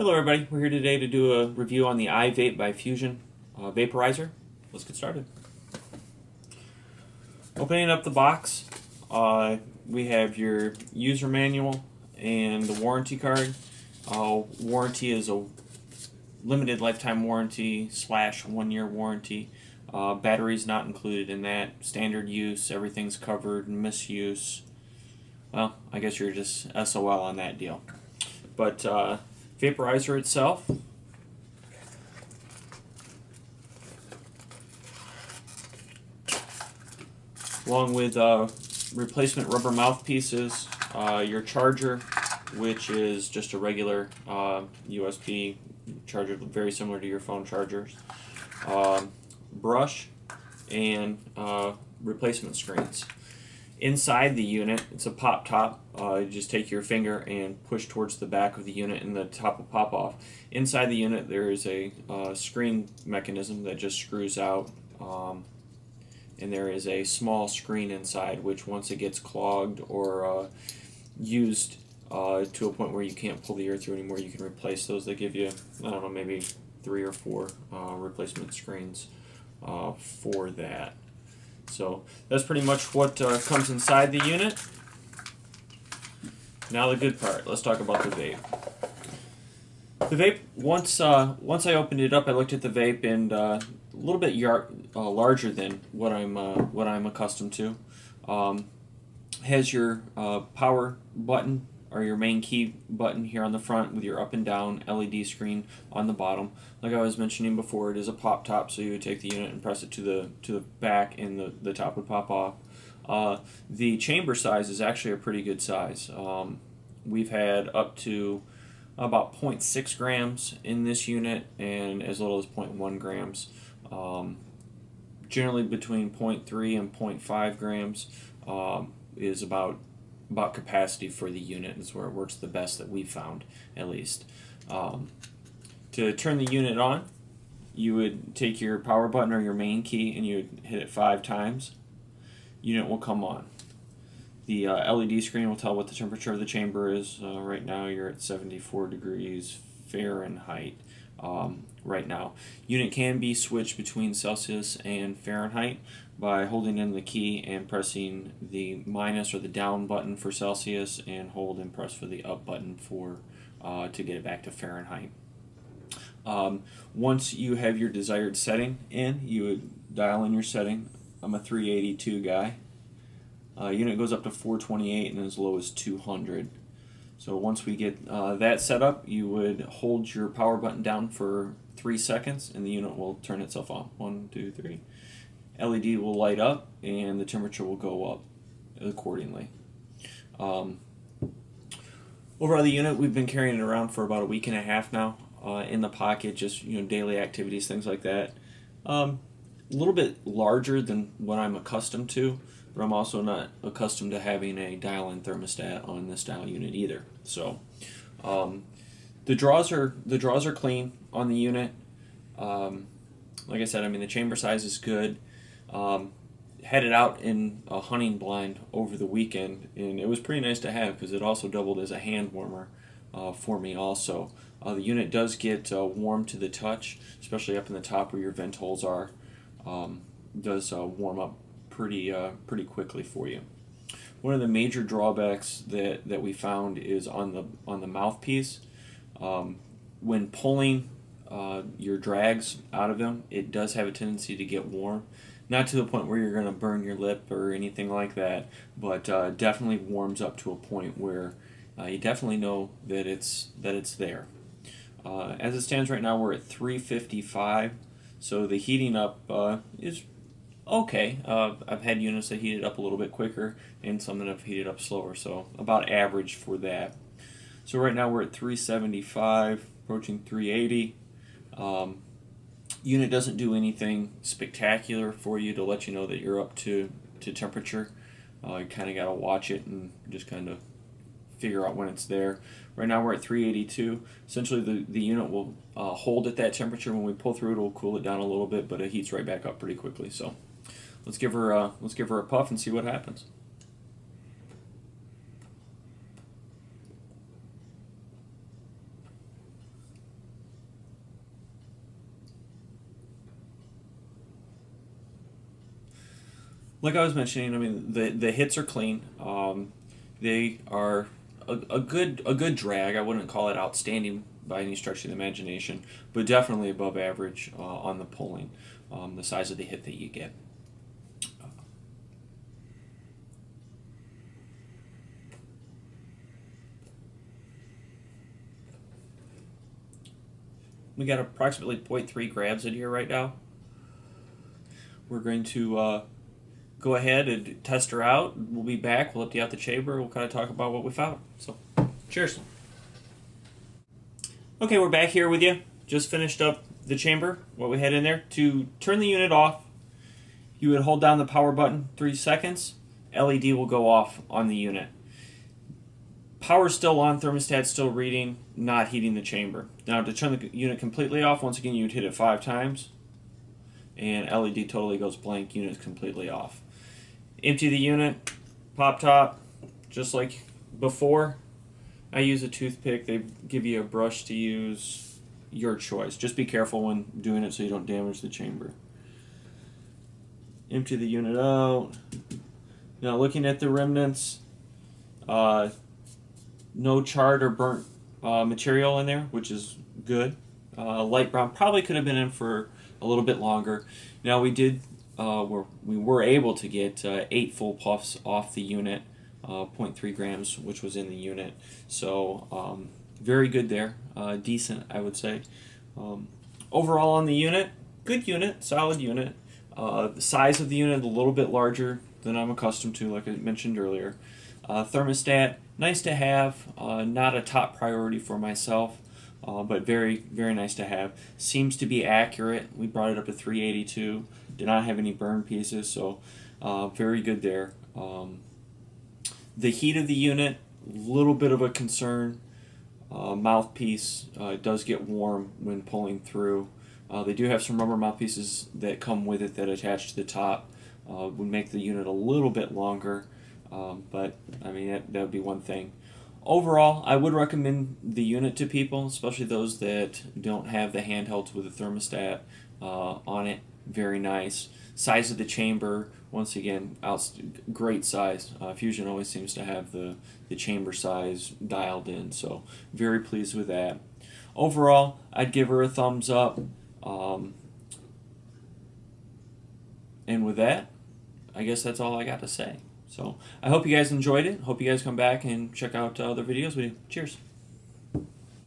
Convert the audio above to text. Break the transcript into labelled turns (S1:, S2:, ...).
S1: Hello everybody, we're here today to do a review on the ivape by Fuzion vaporizer. Let's get started. Opening up the box, we have your user manual and the warranty card. Warranty is a limited lifetime warranty / 1 year warranty. Batteries not included in that. Standard use, everything's covered. Misuse, well, I guess you're just SOL on that deal. But vaporizer itself, along with replacement rubber mouthpieces, your charger, which is just a regular USB charger, very similar to your phone chargers, brush, and replacement screens. Inside the unit, it's a pop top. You just take your finger and push towards the back of the unit and the top will pop off. Inside the unit there is a screen mechanism that just screws out, and there is a small screen inside which once it gets clogged or used to a point where you can't pull the air through anymore, you can replace those. They give you, I don't know, maybe 3 or 4 replacement screens for that. So that's pretty much what comes inside the unit. Now the good part. Let's talk about the vape. The vape, once I opened it up, I looked at the vape, and a little bit larger than what I'm accustomed to. Has your power button or your main key button here on the front with your up and down LED screen on the bottom. Like I was mentioning before, it is a pop top, so you would take the unit and press it to the back, and the top would pop off. The chamber size is actually a pretty good size. We've had up to about 0.6 grams in this unit and as little as 0.1 grams. Generally between 0.3 and 0.5 grams is about capacity for the unit. Is where it works the best that we've found, at least. To turn the unit on, you would take your power button or your main key and you would hit it 5 times. Unit will come on. The LED screen will tell what the temperature of the chamber is. Right now you're at 74 degrees Fahrenheit right now. Unit can be switched between Celsius and Fahrenheit by holding in the key and pressing the minus or the down button for Celsius, and hold and press for the up button for to get it back to Fahrenheit. Once you have your desired setting in, you would dial in your setting. I'm a 382 guy. Unit goes up to 428 and as low as 200. So once we get that set up, you would hold your power button down for 3 seconds and the unit will turn itself on. 1, 2, 3. LED will light up and the temperature will go up accordingly. Overall, the unit, we've been carrying it around for about a week and a half now, in the pocket, just daily activities, things like that. A little bit larger than what I'm accustomed to, but I'm also not accustomed to having a dial-in thermostat on this style unit either. So the draws are clean on the unit. Like I said, I mean, the chamber size is good. Had it out in a hunting blind over the weekend, and it was pretty nice to have because it also doubled as a hand warmer for me also. The unit does get warm to the touch, especially up in the top where your vent holes are. Does warm up pretty quickly for you. One of the major drawbacks that we found is on the mouthpiece. When pulling your drags out of them, it does have a tendency to get warm. Not to the point where you're going to burn your lip or anything like that, but definitely warms up to a point where you definitely know that it's there. As it stands right now, we're at 355, so the heating up is okay. I've had units that heated up a little bit quicker and some that have heated up slower, so about average for that. So right now we're at 375, approaching 380. Unit doesn't do anything spectacular for you to let you know that you're up to temperature. You kind of got to watch it and just kind of figure out when it's there. Right now we're at 382. Essentially the unit will hold at that temperature. When we pull through it, will cool it down a little bit, but it heats right back up pretty quickly. So let's give her a puff and see what happens. Like I was mentioning, I mean the hits are clean. They are a good drag. I wouldn't call it outstanding by any stretch of the imagination, but definitely above average on the pulling, the size of the hit that you get. We got approximately 0.3 grams in here right now. We're going to go ahead and test her out. We'll be back. We'll empty out the chamber. We'll kind of talk about what we found. So, cheers. Okay, we're back here with you. Just finished up the chamber, what we had in there. To turn the unit off, you would hold down the power button 3 seconds. LED will go off on the unit. Power's still on, thermostat's still reading, not heating the chamber. Now to turn the unit completely off, once again you'd hit it 5 times, and LED totally goes blank, unit's completely off. Empty the unit, pop top, just like before. I use a toothpick, they give you a brush to use, your choice. Just be careful when doing it so you don't damage the chamber. Empty the unit out. Now looking at the remnants, no charred or burnt material in there, which is good. Light brown probably could have been in for a little bit longer. Now we were able to get 8 full puffs off the unit, 0.3 grams, which was in the unit. So very good there, decent I would say. Overall on the unit, good unit, solid unit. The size of the unit a little bit larger than I'm accustomed to, like I mentioned earlier. Thermostat, nice to have, not a top priority for myself, but very, very nice to have. Seems to be accurate. We brought it up to 382, did not have any burn pieces, so very good there. The heat of the unit, a little bit of a concern. Mouthpiece does get warm when pulling through. They do have some rubber mouthpieces that come with it that attach to the top. Would make the unit a little bit longer. But I mean that would be one thing. Overall, I would recommend the unit to people, especially those that don't have the handhelds with a thermostat on it. Very nice. Size of the chamber, once again, great size. Fuzion always seems to have the chamber size dialed in, so very pleased with that. Overall, I'd give her a thumbs up. And with that, I guess that's all I got to say. So I hope you guys enjoyed it. Hope you guys come back and check out other videos with you. Cheers.